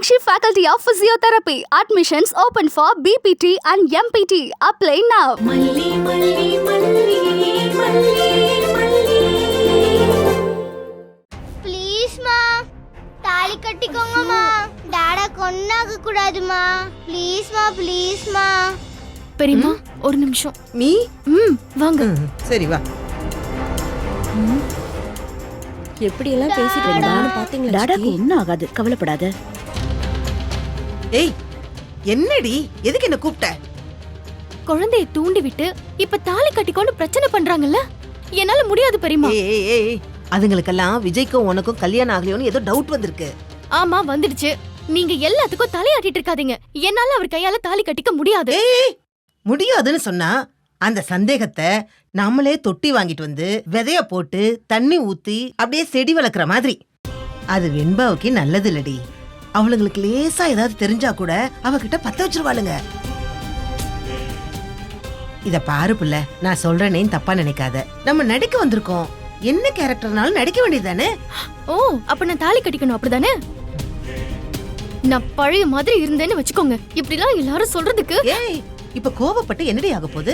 Meenakshi Faculty of Physiotherapy. Admissions open for BPT and MPT. Apply now. மல்லி மல்லி மல்லி மல்லி மல்லி. ப்ளீஸ் மா, தாலி கட்டிக்கோங்கம்மா. டாடா கொன்னாக கூடாதுமா. ப்ளீஸ் மா, ப்ளீஸ் மா. பெரியம்மா ஒரு நிமிஷம். நீ வாங்க. சரி வா. எப்படி எல்லாம் பேசிட்டு இருந்தான்னு பாத்தீங்களா? டாடாக்கு ஒண்ணும் ஆகாது, கவலைப்படாத. ஏய் என்னடி, எதுக்கு என்ன கூப்பிட்ட? குழந்தையை தூண்டி விட்டு இப்ப தாலி கட்டிக்கொண்டு பிரச்சனை பண்றாங்கல்ல, என்னால முடியாது பெரியம்மா. ஏய் அதுங்களுக்கெல்லாம் விஜய்க்கும் உனக்கும் கல்யாணம் ஆகலையோன்னு ஏதோ டவுட் வந்திருக்கு. ஆமா வந்துடுச்சு. நீங்க எல்லாத்துக்கும் தலையாட்டிட்டு இருக்காதீங்க. என்னால அவர் கையால தாலி கட்டிக்க முடியாது. ஏய் முடியாதுன்னு சொன்னா அந்த சந்தேகத்தை நாமளே தொட்டி வாங்கிட்டு வந்து விதைய போட்டு தண்ணி ஊத்தி அப்படியே செடி வளர்க்குற மாதிரி. அது வெண்பாவுக்கு நல்லது இல்லடி. அவளுங்களுக்கு லேசா ஏதாவது தெரிஞ்சா கூட அவகிட்ட பத்த வச்சிருவாளுங்க. இத பாரு புள்ள, நான் சொல்றேனேன்னு தப்பா நினைக்காத. நம்ம நடிக்க வந்திருக்கோம், என்ன கேரக்டர்னாலும் நடிக்க வேண்டியதுதானே? ஓ அப்ப நான் தாலி கட்டிக்கணும் அப்படிதானே? நான் பழைய மாதிரி இருந்தேன்னு வச்சுக்கோங்க. இப்படிலாம் எல்லாரும் சொல்றதுக்கு. ஏய் இப்ப கோவப்பட்டு என்னடி ஆக போகுது?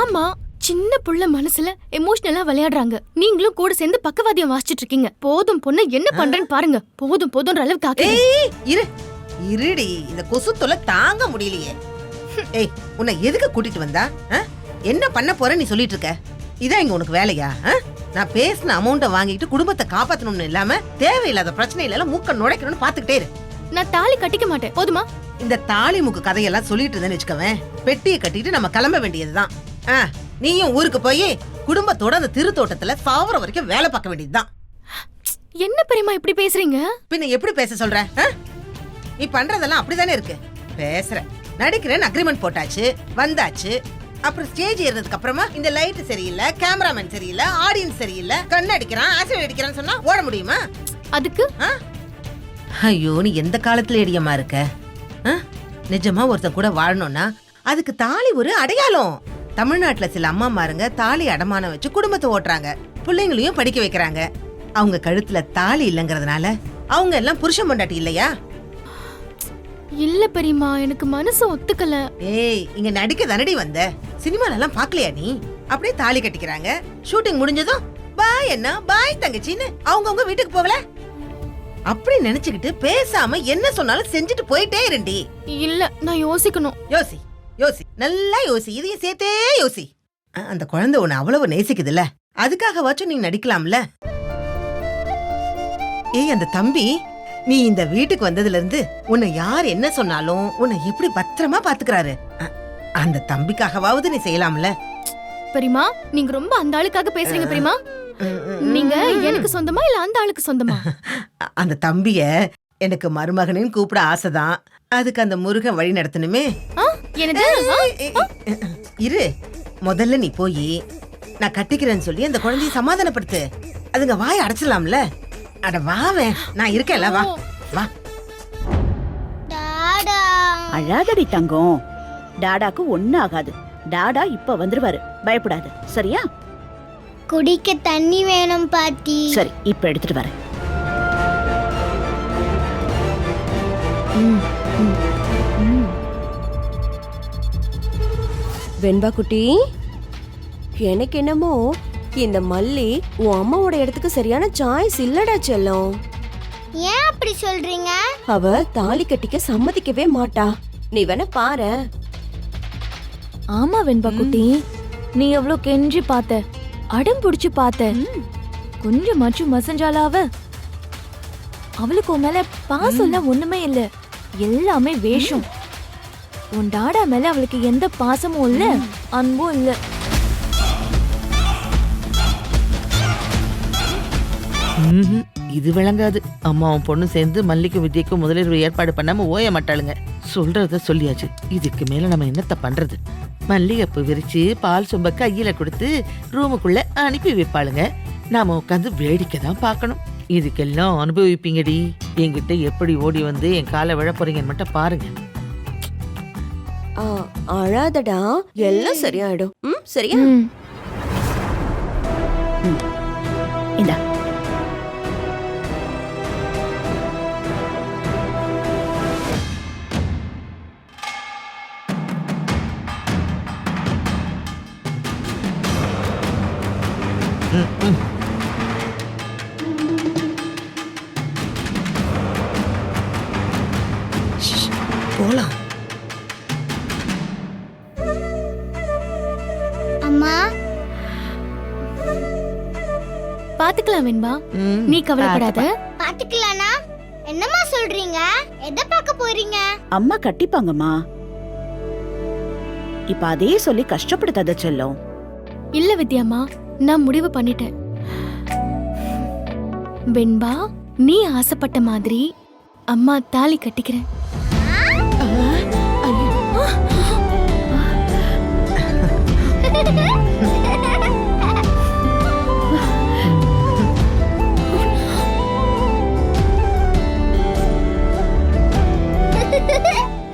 ஆமா, சின்ன புள்ள மனசுல எமோஷனலா விளையாடுறாங்க. நீங்களும் கூட சேர்ந்து பக்கவாதியம் வாசிச்சிட்டு இருக்கீங்க. போதும் பொண்ணு என்ன பண்றேன்னு பாருங்க. போதும் போதும்ன்ற அளவுக்கு ஆக்குது. ஏய் இருடி, இந்த கொசு தொல்லை தாங்க முடியலையே. ஏய் உன்னை எதுக்கு கூட்டிட்டு வந்தா? என்ன பண்ண போற நீ சொல்லிட்டு இருக்க? இதான் இங்க உனக்கு வேலையா? நான் பேசின அமௌண்ட்டை வாங்கிட்டு குடும்பத்தை காப்பாத்தணும்னு இல்லாம தேவையில்லாத பிரச்சனையில எல்லாம் மூக்க நுழைக்கணும்னு பாத்துக்கிட்டே இரு. நான் தாலி கட்டிக்க மாட்டேன், போதுமா? இந்த தாலி முக்கு கதையெல்லாம் சொல்லிட்டு இருந்தேன்னு வச்சுக்கவேன், பெட்டியை கட்டிட்டு நம்ம கிளம்ப வேண்டியதுதான். நீயும் ஊருக்கு போய் குடும்பத்தோட அந்த திருத்தோட்டத்துல சாவர வரைக்கும் வேலை பார்க்க வேண்டியதுதான். என்ன பெரியம்மா இப்படி பேசுறீங்க? பின்ன எப்படி பேச சொல்ற? நீ பண்றதெல்லாம் அப்படிதானே இருக்கு. பேசுற, நடிக்கிறேன்னு அக்ரிமெண்ட் போட்டாச்சு, வந்தாச்சு. அப்புறம் ஸ்டேஜ் ஏறதுக்கு அப்புறமா இந்த லைட் சரியில்லை, கேமராமேன் சரியில்லை, ஆடியன்ஸ் சரியில்லை, கண்ணு அடிக்கிறான், ஆசிரியர் அடிக்கிறான்னு சொன்னா ஓட முடியுமா? அதுக்கு ஐயோ நீ எந்த காலத்துல இடியமா இருக்க? நிஜமா ஒருத்தன் கூட வாழணும்னா அதுக்கு தாலி ஒரு அடையாளம். தமிழ்நாட்டுல சில அம்மா மாருங்க தாலி அடமானம் வச்சு குடும்பத்தை ஓட்டுறாங்க, பிள்ளைங்களையும் படிக்க வைக்கிறாங்க. அவங்க கழுத்துல தாலி இல்லங்கிறதுனால அவங்க எல்லாம் புருஷன் பொண்டாட்டி இல்லையா? இல்ல பெரியம்மா, எனக்கு மனசு ஒத்துக்கல. ஏய் இங்க நடிக்க தானடி வந்த, சினிமால எல்லாம் பாக்கலையா நீ? அப்படியே தாலி கட்டிக்கிறாங்க, ஷூட்டிங் முடிஞ்சதும் பாய் என்ன பாய் தங்கச்சின்னு அவங்கவுங்க வீட்டுக்கு போகல. அப்படி நினைச்சுக்கிட்டு பேசாம என்ன சொன்னாலும் செஞ்சுட்டு போயிட்டே இருண்டி. இல்ல நான் யோசிக்கணும். யோசி யோசி, நல்லா யோசி, இதையும் சேர்த்தே யோசி. அந்த குழந்தை உன்னை அவ்வளவு நேசிக்குதுல்ல, அதுக்காகவாச்சும் நீ நடிக்கலாம்ல. ஏய் அந்த தம்பி, நீ இந்த வீட்டுக்கு வந்ததுல இருந்து உன்னை யார் என்ன சொன்னாலும் உன்னை எப்படி பத்திரமா பாத்துக்கிறாரு. அந்த தம்பிக்காகவாவது நீ செய்யலாம்ல. பெரியம்மா நீங்க ரொம்ப அந்த ஆளுக்காக பேசுறீங்க பெரியம்மா. நீங்க எனக்கு சொந்தமா இல்ல அந்த ஆளுக்கு சொந்தமா? அந்த தம்பிய எனக்கு மருமகனின் கூப்பிட ஆசைதான். அதுக்கு அந்த முருகன் வழி நடத்தணுமே. இரு, முதல்ல நீ போய் நான் கட்டிக்கிறேன்னு சொல்லி அந்த குழந்தைய சமாதானப்படுத்து. அதுங்க வாய் அடைச்சலாம்ல. அட வாவே, நான் இருக்கேன்ல, வா வா. டாடா அழாதடி தங்கம், டாடாக்கு ஒண்ணும் ஆகாது. டாடா இப்ப வந்துருவாரு, பயப்படாது, சரியா? குடிக்க தண்ணி வேணும் பாட்டி. சரி இப்ப எடுத்துட்டு வரேன். வெண்பா குட்டி, எனக்கு என்னமோ இந்த மல்லி உன் அம்மாவோட இடத்துக்கு சரியான சாய்ஸ் இல்லடா செல்லம். ஏன் அப்படி சொல்றீங்க? அவ தாலி கட்டிக்க சம்மதிக்கவே மாட்டா. நீ வேணா பாரு. ஆமா வெண்பா குட்டி, நீ எவ்வளவு கெஞ்சி பார்த்த, அடம் புடிச்சு பார்த்த, கொஞ்சமாச்சும் மசஞ்சாலாவ. அவளுக்கு உன் மேல பாசம் ஒண்ணுமே இல்ல, எல்லாமே வேஷம். உன் டாடா மேல அவளுக்கு எந்த பாசமும் இல்ல, அன்பும் இல்ல. இது விளங்காது. அம்மாவும் பொண்ணு சேர்ந்து மல்லிகை வித்யக்கும் முதலிரவு ஏற்பாடு பண்ணாம ஓய மாட்டாளுங்க. சொல்றத சொல்லியாச்சு, இதுக்கு மேல நம்ம என்னத்த பண்றது? மல்லிகைப்பூ விரிச்சு பால் சொம்ப கையில கொடுத்து ரூமுக்குள்ள அனுப்பி வைப்பாளுங்க. நாம உட்காந்து வேடிக்கை தான் பார்க்கணும். இதுக்கெல்லாம் அனுபவிப்பீங்கடி. என்கிட்ட எப்படி ஓடி வந்து என் காலை விழ போறீங்கன்னு மட்டும் பாருங்க. அழாதடா, எல்லாம் சரியாயிடும். சரியா? போலாம். அம்மா பாத்துக்கலாம் வெண்பா, நீ கவலைப்படாத. பாத்துக்கலானா? என்னம்மா சொல்றீங்க? எதை பார்க்க போறீங்க? அம்மா கட்டிப்பாங்கம்மா. இப்ப அதே சொல்லி கஷ்டப்படுத்தாத செல்லம். இல்ல வித்யாம்மா, நான் முடிவு பண்ணிட்டேன். வெண்பா, நீ ஆசைப்பட்ட மாதிரி அம்மா தாலி கட்டிக்கிறேன்.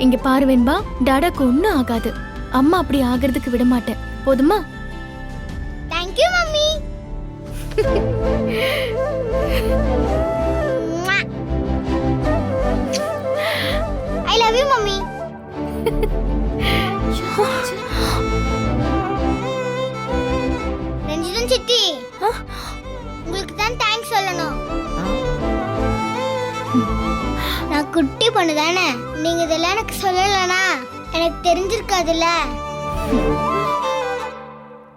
இங்க பாரு வெண்பா, டாடாக்கு ஒண்ணும் ஆகாது. அம்மா அப்படி ஆகிறதுக்கு விட மாட்டேன், போதுமா? Thank you mummy. I love you mummy. Ranjithan சித்தி, உங்களுக்கு தான் தேங்க்ஸ் சொல்லணும். நான் குட்டி பொண்ணு தானே, நீங்க இதெல்லாம் எனக்கு சொல்லலனா எனக்கு தெரிஞ்சிருக்காதுல்ல.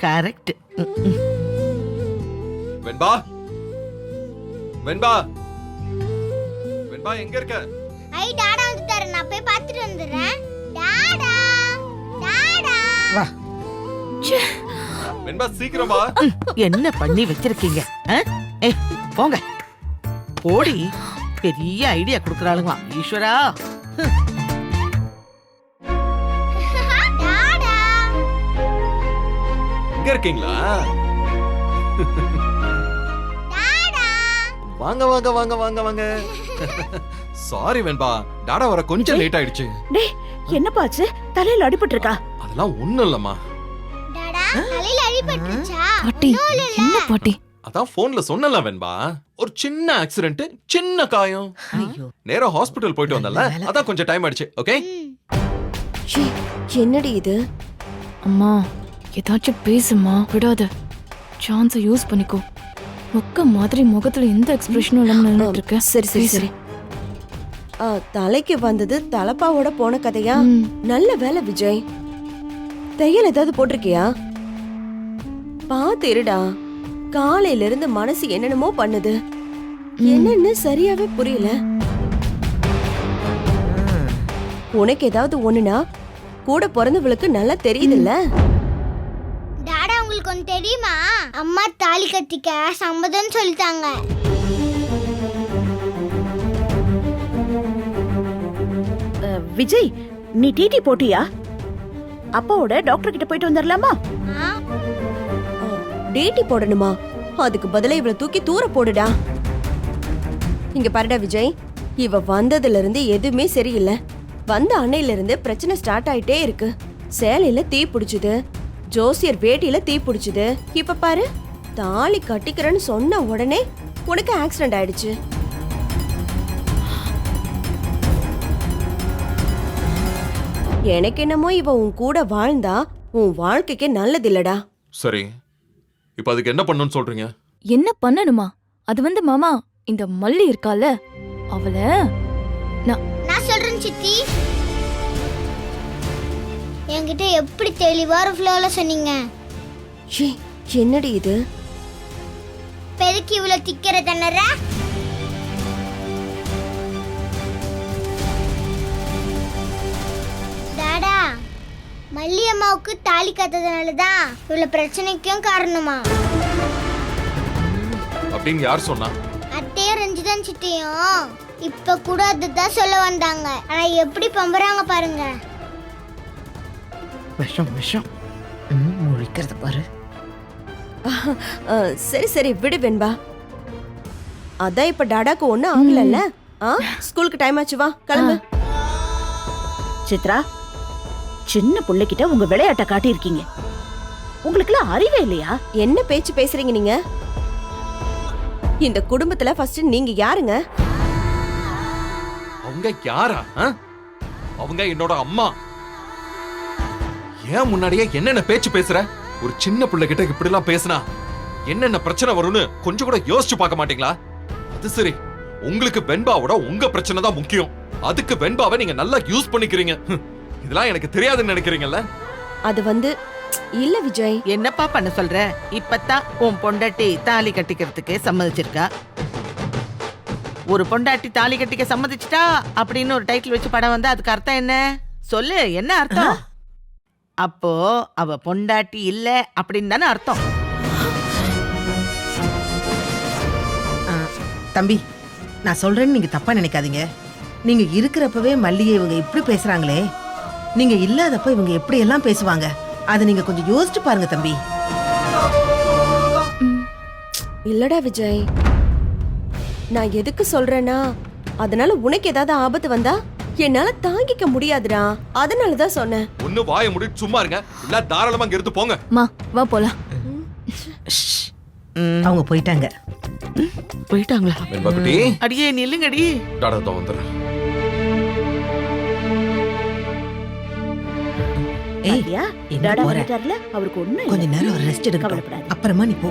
கரெக்ட். வெண்பா, வெண்பா, வெண்பா எங்க இருக்க? ஐ டாடா வந்துட்டாரு, நான் போய் பார்த்துட்டு வந்துடுறேன். டாடா டாடா. வா. வெண்பா சீக்கிரம் வா. என்ன பண்ணி வச்சிருக்கீங்க? ஏய் போங்க, போடி. பெரிய ஐடியா கொடுக்கறாளுங்க ஈஸ்வரா. டாடா. இங்க இருக்கீங்களா? டாடா. வாங்க வாங்க வாங்க வாங்க வாங்க. சாரி வெண்பா, டாடா வர கொஞ்சம் லேட் ஆயிடுச்சு. டேய், என்னப்பாச்சு? தலையில அடிபட்டு இருக்கா? அதெல்லாம் ஒண்ணும் இல்லம்மா. டாடா, தலையில அடிபட்டுச்சா? பாட்டி, என்ன பாட்டி? அதான் போன்ல சொன்னல வெண்பா, ஒரு சின்ன ஆக்சிடென்ட், சின்ன காயம். ஐயோ, நேரா ஹாஸ்பிடல் போயிட்டு வந்தல, அதான் கொஞ்சம் டைம் ஆயிடுச்சு. ஓகே? ச்சீ, என்னடி இது? அம்மா, ஏதாச்சும் பேசுமா, விடாத. சான்ஸை யூஸ் பண்ணிக்கோ. மொக்க மாதிரி முகத்துல எந்த எக்ஸ்பிரஷனும் இல்லாம நின்னுட்டு இருக்க. சரி சரி சரி. தலைக்கு வந்தது தலப்பாவோட போன கதையா? நல்ல வேலை விஜய். தையல் ஏதாவது போட்டிருக்கியா? பாத்து இருடா. காலையில இருந்து மனசு என்னென்னமோ பண்ணுது. என்னன்னு சரியாவே புரியல. உனக்கு ஏதாவது ஒண்ணுனா கூட பிறந்தவளுக்கு நல்லா தெரியுதுல்ல. டாடா, உங்களுக்கு ஒன்று தெரியுமா? அம்மா தாலி கட்டிக்க சம்மதம்னு சொல்லிட்டாங்க. விஜய், நீ டிடி போட்டியா? அப்பாவோட டாக்டர் கிட்ட போயிட்டு வந்துடலாமா? டேட்டி போடணுமா? அதுக்கு பதிலா இவள தூக்கி தூர போடுடா. இங்க பாருடா விஜய், இவ வந்ததுல இருந்து எதுவுமே சரியில்லை. வந்த அன்னையில இருந்து பிரச்சனை ஸ்டார்ட் ஆயிட்டே இருக்கு. சேலையில தீ பிடிச்சுது, ஜோசியர் வேட்டியில தீ பிடிச்சுது. இப்ப பாரு, தாலி கட்டிக்கிறேன்னு சொன்ன உடனே உனக்கு ஆக்சிடென்ட் ஆயிடுச்சு. எனக்கு என்னமோ இவ உன் கூட வாழ்ந்தா உன் வாழ்க்கைக்கு நல்லது இல்லடா. சரி, இப்போ அதுக்கு என்ன பண்ணணும்னு சொல்றீங்க? என்ன பண்ணணுமா? அது வந்து மாமா, இந்த மல்லி இருக்கால, அவள நான் சொல்றேன் சித்தி. என்கிட்ட எப்படி தெளிவா ஒரு ஃப்ளோல சொன்னீங்க. ச்சீ, என்னடி இது? பெருக்கி இவ்வளவு திக்கிற தண்ணற. டாடா, மல்லி அம்மாவுக்கு தாலி கட்டதுனாலதான் இவ்வளவு பிரச்சனைக்கும் காரணமா? அப்படின்னு யார் சொன்னா? அத்தையும் ரஞ்சிதன் சித்தியும் இப்ப கூட அதுதான் சொல்ல வந்தாங்க. ஆனா எப்படி பம்புறாங்க பாருங்க. விஷம் விஷம். முழிக்கிறது பாரு. சரி சரி விடு வெண்பா. அதான் இப்ப டாடாக்கு ஒண்ணும் ஆகலல்ல. ஸ்கூலுக்கு டைம் ஆச்சு, வா கிளம்பு. சித்ரா, சின்ன புள்ளைகிட்ட உங்க விளையாட்ட காட்டியிருக்கீங்க. உங்களுக்குலாம் அறிவே இல்லையா? என்ன பேச்சு பேசுறீங்க நீங்க? இந்த குடும்பத்துல ஃபர்ஸ்ட் நீங்க யாருங்க? அவங்க யாரா? அவங்க என்னோட அம்மா. ஏன் முன்னாடியே என்னென்ன பேச்சு பேசுற? ஒரு சின்ன பிள்ளை கிட்ட இப்படி எல்லாம் பேசினா என்னென்ன பிரச்சனை வரும்னு கொஞ்சம் கூட யோசிச்சு பார்க்க மாட்டீங்களா? அது சரி, உங்களுக்கு வெண்பாவோட உங்க பிரச்சனை தான் முக்கியம். அதுக்கு வெண்பாவை நீங்க நல்லா யூஸ் பண்ணிக்கிறீங்க. இதெல்லாம் எனக்கு தெரியாதுன்னு நினைக்கிறீங்கல்ல? அது வந்து இல்ல விஜய். என்னப்பா பண்ண சொல்ற? இப்பதான் உன் பொண்டாட்டி தாலி கட்டிக்கிறதுக்கு சம்மதிச்சிருக்கா. ஒரு பொண்டாட்டி தாலி கட்டிக்க சம்மதிச்சிட்டா அப்படின்னு ஒரு டைட்டில் வச்சு படம் வந்தா அதுக்கு அர்த்தம் என்ன? சொல்லு, என்ன அர்த்தம்? அப்போ அவ பொண்டாட்டி இல்ல அப்படின்னு தானே அர்த்தம். தம்பி, நான் சொல்றேன்னு நீங்க தப்பா நினைக்காதீங்க. நீங்க இருக்கிறப்பவே மல்லிகை இவங்க இப்படி பேசுறாங்களே, நீங்க இல்லாதப்ப இவங்க எப்படி எல்லாம் பேசுவாங்க, அதை நீங்க கொஞ்சம் யோசிச்சு பாருங்க தம்பி. இல்லடா விஜய், நான் எதுக்கு சொல்றேன்னா, அதனால உனக்கு ஏதாவது ஆபத்து வந்தா என்னால தாங்கிக்க முடியாதுடா, அதனாலதான் சொன்னேன். ஒண்ணு வாயை மூடிட்டு சும்மா இருங்க, இல்ல தாராளமா இங்க இருந்து போங்க. மா வா போலாம். அவங்க போயிட்டாங்க. போயிட்டாங்களா? வெண்பா குட்டி, அடியே நில்லுங்கடி. டாடா தான் வந்துடுறேன். ஏய், பாத்தியா? எங்க டாடா போற? வந்துட்டார்ல, அவருக்கு ஒண்ணும் கொஞ்ச இல்ல. நேரம் ஒரு ரெஸ்ட் எடுக்கட்டும், கவலைப்படாத. அப்புறமா நீ போ.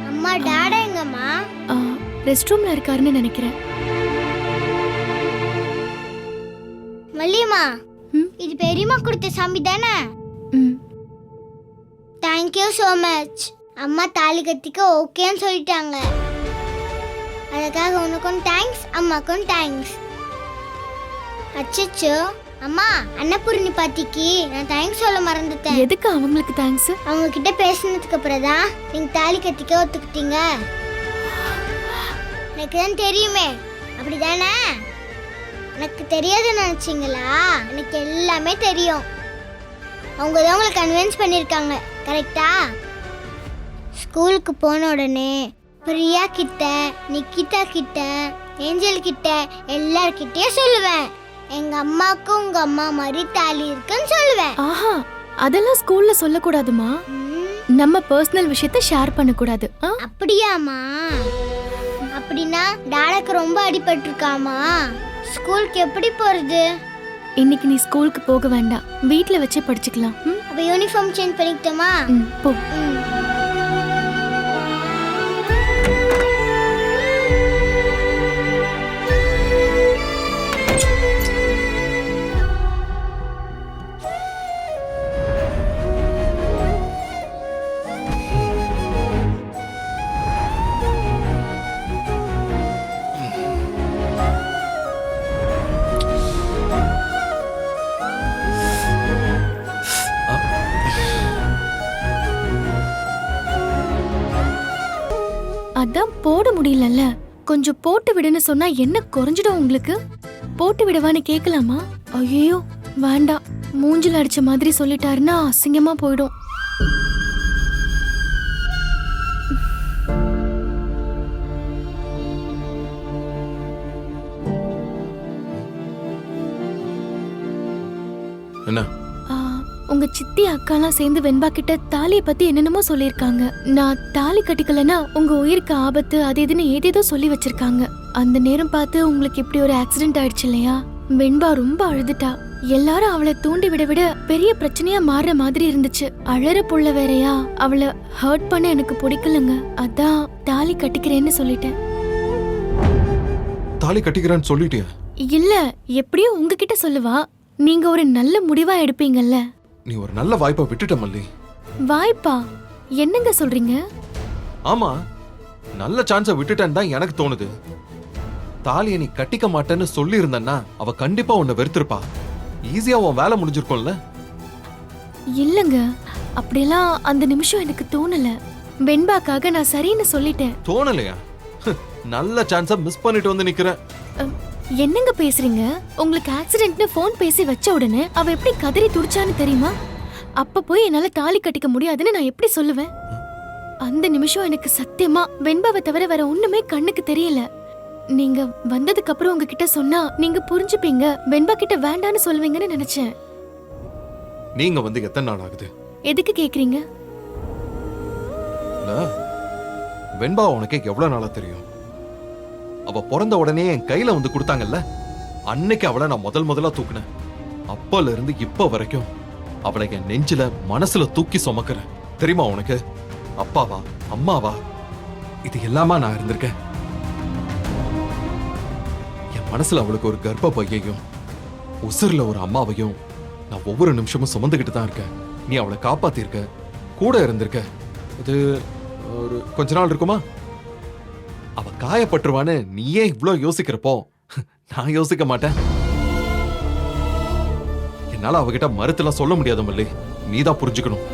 அம்மா டாடா எங்கம்மா? ரெஸ்ட் ரூம்ல இருக்காருன்னு நினைக்கிறேன். மல்லியம்மா, இது பெரியம்மா கொடுத்த சாமி தானே? Thank you so much. அம்மா தாலி கட்டிக்க ஓகேன்னு சொல்லிட்டாங்க. அதுக்காக உனக்கும் தேங்க்ஸ், அம்மாக்கும் தேங்க்ஸ். அச்சச்சோ அம்மா, அன்னபூர்ணி பாட்டிக்கு நான் தேங்க்ஸ் சொல்ல மறந்துட்டேன். எதுக்கு அவங்களுக்கு தேங்க்ஸ்? அவங்க கிட்ட பேசினதுக்கு அப்புறம் தான் நீங்க தாலி கட்டிக்க ஒத்துக்கிட்டீங்க. எனக்கு தான் தெரியுமே, அப்படிதானே? எனக்கு தெரியாதுன்னு நினைச்சீங்களா? எனக்கு எல்லாமே தெரியும். அவங்க தான் உங்களை கன்வின்ஸ் பண்ணியிருக்காங்க, கரெக்டா? ஸ்கூலுக்கு போன உடனே பிரியா கிட்ட, நிக்கிதா கிட்ட, ஏஞ்சல் கிட்ட, எல்லார்கிட்டயும் சொல்லுவேன், எங்க அம்மாவுக்கு உங்க அம்மா மாதிரி தாலி இருக்குன்னு சொல்லுவேன். ஆஹா, அதெல்லாம் ஸ்கூல்ல சொல்லக்கூடாதுமா. நம்ம பர்சனல் விஷயத்தை ஷேர் பண்ணக்கூடாது. அப்படியாமா? அப்படின்னா டாடாக்கு ரொம்ப அடிபட்டிருக்காமா? ஸ்கூலுக்கு எப்படி போறது? இன்னைக்கு நீ ஸ்கூலுக்கு போக வேண்டாம், வீட்ல வச்சே படிச்சுக்கலாம். அப்ப யூனிஃபார்ம் சேஞ்ச் பண்ணிக்கிட்டோமா? போ. அதான் போட முடியலல்ல, கொஞ்சம் போட்டு விடுன்னு சொன்னா என்ன குறைஞ்சிடும் உங்களுக்கு? போட்டு விடவான்னு கேட்கலாமா? ஐயோ வேண்டாம், மூஞ்சில அடிச்ச மாதிரி சொல்லிட்டாருன்னா அசிங்கமா போயிடும். என்ன? உங்க சித்தி அக்காலாம் சேர்ந்து வெண்பா கிட்ட தாலியை பத்தி என்னென்னமோ சொல்லிருக்காங்க. நான் தாலி கட்டிக்கலனா உங்க உயிருக்கு ஆபத்து, அது இதுன்னு ஏதேதோ சொல்லி வச்சிருக்காங்க. அந்த நேரம் பார்த்து உங்களுக்கு இப்படி ஒரு ஆக்சிடென்ட் ஆயிடுச்சு இல்லையா? வெண்பா ரொம்ப அழுதுட்டா. எல்லாரும் அவளை தூண்டி விட விட பெரிய பிரச்சனையா மாறுற மாதிரி இருந்துச்சு. அழற புள்ள வேறையா, அவளை ஹர்ட் பண்ண எனக்கு பிடிக்கலங்க. அதான் தாலி கட்டிக்கிறேன்னு சொல்லிட்டேன். தாலி கட்டிக்கிறேன்னு சொல்லிட்டியா? இல்ல, எப்படியோ உங்ககிட்ட சொல்லுவா. நீங்க ஒரு நல்ல முடிவா எடுப்பீங்கல்ல. நீ ஒரு நல்ல வாய்ப்பை விட்டுட்ட மல்லி. வாய்ப்பா? என்னங்க சொல்றீங்க? ஆமா, நல்ல சான்ஸை விட்டுட்டேன்னு தான் எனக்கு தோணுது. தாலியை நீ கட்டிக்க மாட்டேன்னு சொல்லி இருந்தன்னா அவ கண்டிப்பா உன்னை வெறுத்திருப்பா. ஈஸியா உன் வேலை முடிஞ்சிருக்கும்ல. இல்லங்க, அப்படியெல்லாம் அந்த நிமிஷம் எனக்கு தோணல. வெண்பாக்காக நான் சரின்னு சொல்லிட்டேன். தோணலையா? நல்ல சான்ஸை மிஸ் பண்ணிட்டு வந்து நிக்கிறேன். என்னங்க பேசுறீங்க? உங்களுக்கு ஆக்சிடென்ட்னு ஃபோன் பேசி வச்ச உடனே அவ எப்படி கதறி துடிச்சான்னு தெரியுமா? அப்ப போய் என்னால தாலி கட்டிக்க முடியாதுன்னு நான் எப்படி சொல்லுவேன்? அந்த நிமிஷம் எனக்கு சத்தியமா வெண்பாவை தவிர வேற ஒண்ணுமே கண்ணுக்கு தெரியல. நீங்க வந்ததுக்கு அப்புறம் உங்ககிட்ட சொன்னா நீங்க புரிஞ்சுப்பீங்க, வெண்பா கிட்ட வேண்டான்னு சொல்லுவீங்கன்னு நினைச்சேன். நீங்க வந்து எத்தனை நாள் ஆகுது? எதுக்கு கேக்குறீங்க? வெண்பா உனக்கு எவ்வளவு நாளா தெரியும்? அவ பிறந்த உடனே என் கையில வந்து கொடுத்தாங்கல்ல, அன்னைக்கு அவளை நான் முதல்ல தூக்குனேன். அப்பல இருந்து இப்ப வரைக்கும் அவளை என் நெஞ்சில மனசுல தூக்கி சுமக்கிறேன். தெரியுமா உனக்கு? அப்பாவா அம்மாவா இது எல்லாமா நான் இருந்திருக்கேன். என் மனசுல அவளுக்கு ஒரு கர்ப்ப பையையும் உசுர்ல ஒரு அம்மாவையும் நான் ஒவ்வொரு நிமிஷமும் சுமந்துகிட்டு தான் இருக்கேன். நீ அவளை காப்பாத்திருக்க, கூட இருந்திருக்க. இது ஒரு கொஞ்ச நாள் இருக்குமா? அவ காயப்பட்டுருவான்னு நீயே இவ்ளோ யோசிக்கிறப்போ நான் யோசிக்க மாட்டேன். என்னால அவகிட்ட மறுத்துலாம் சொல்ல முடியாத மல்லி, நீதான் புரிஞ்சுக்கணும்.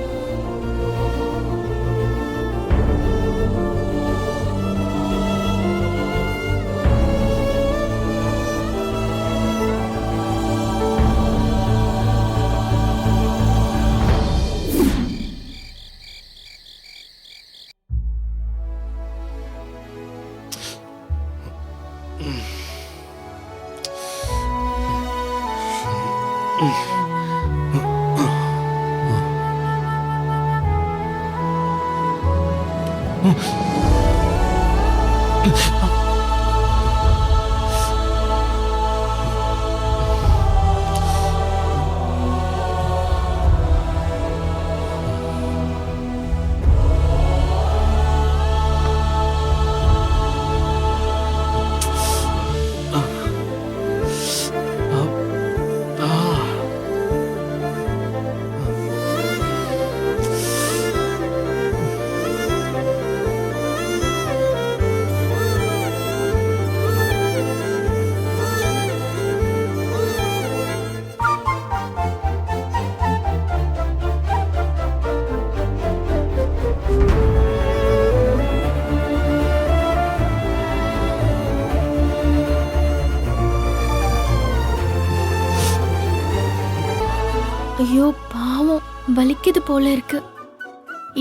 ஐயோ பாவம், வலிக்குது போல இருக்கு.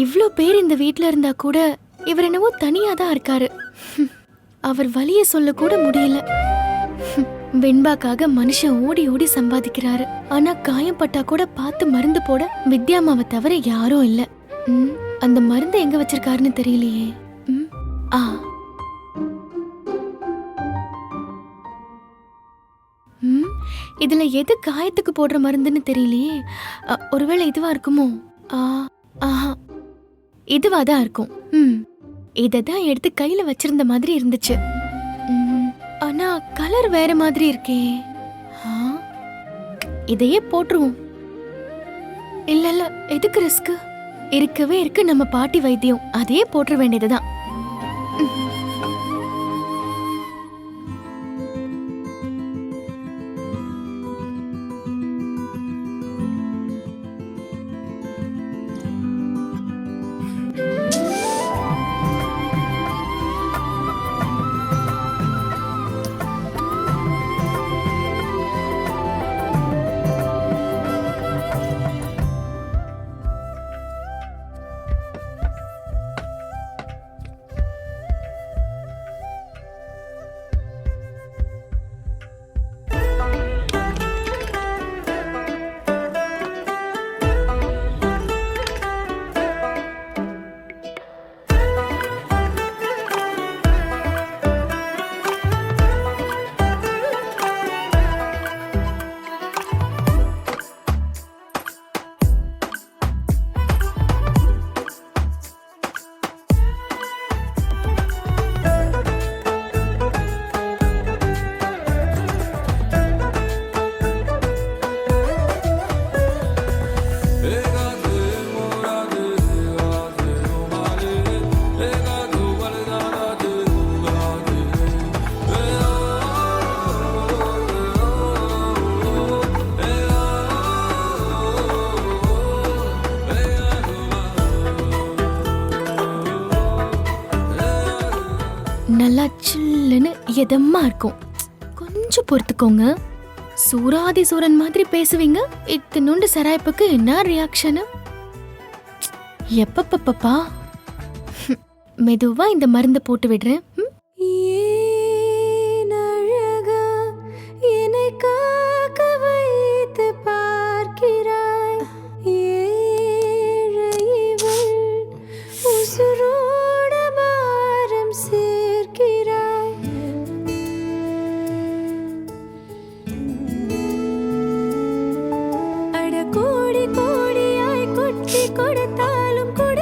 இவ்ளோ பேர் இந்த வீட்ல இருந்தா கூட இவர் என்னவோ தனியா தான் இருக்காரு. அவர் வலிய சொல்ல கூட முடியல. வெண்பாக்காக மனுஷன் ஓடி ஓடி சம்பாதிக்கிறாரு. ஆனா காயம் பட்டா கூட பார்த்து மருந்து போட வித்யாமாவை தவிர யாரும் இல்ல. அந்த மருந்து எங்க வச்சிருக்காருன்னு தெரியலையே. ஆ இதுல எது காயத்துக்கு போடுற மருந்துன்னு தெரியலையே. ஒருவேளை இதுவா இருக்குமோ? ஆஹா, இதுவா தான் இருக்கும். இததான் எடுத்து கையில வச்சிருந்த மாதிரி இருந்துச்சு. ஆனா கலர் வேற மாதிரி இருக்கே. இதையே போட்டுருவோம். இல்ல இல்ல, எதுக்கு ரிஸ்க்? இருக்கவே இருக்கு நம்ம பாட்டி வைத்தியம், அதையே போட்டுற வேண்டியதுதான். நல்லா சில்லுன்னு இதமா இருக்கும். கொஞ்சம் பொறுத்துக்கோங்க. சூராதி சூரன் மாதிரி பேசுவீங்க, இத்தனோண்டு சராய்ப்புக்கு என்ன ரியாக்ஷன்? எப்பப்பப்பா, மெதுவா இந்த மருந்து போட்டு விடுறேன். கோடி கோடியாய் கொட்டி கொடுத்தாலும் கூட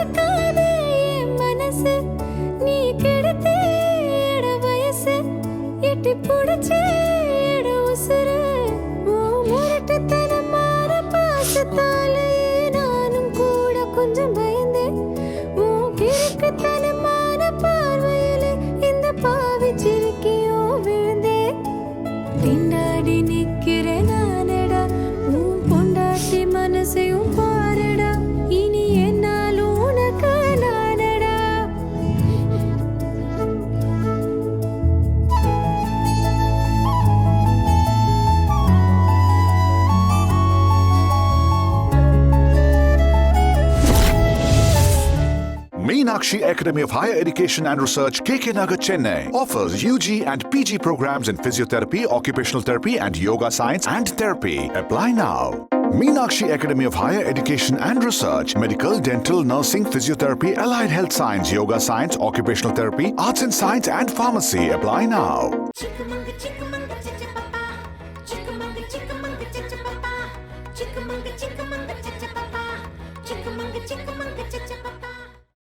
Meenakshi Academy of Higher Education and Research, KK Nagar, Chennai, offers UG and PG programs in physiotherapy, occupational therapy, and yoga science and therapy. Apply now. Meenakshi Academy of Higher Education and Research, Medical, Dental, Nursing, Physiotherapy, Allied Health Science, Yoga Science, Occupational Therapy, Arts and Science, and Pharmacy. Apply now. Chickamauga, chickamauga, chickamauga, chickamauga, chickamauga, chickamauga, chickamauga.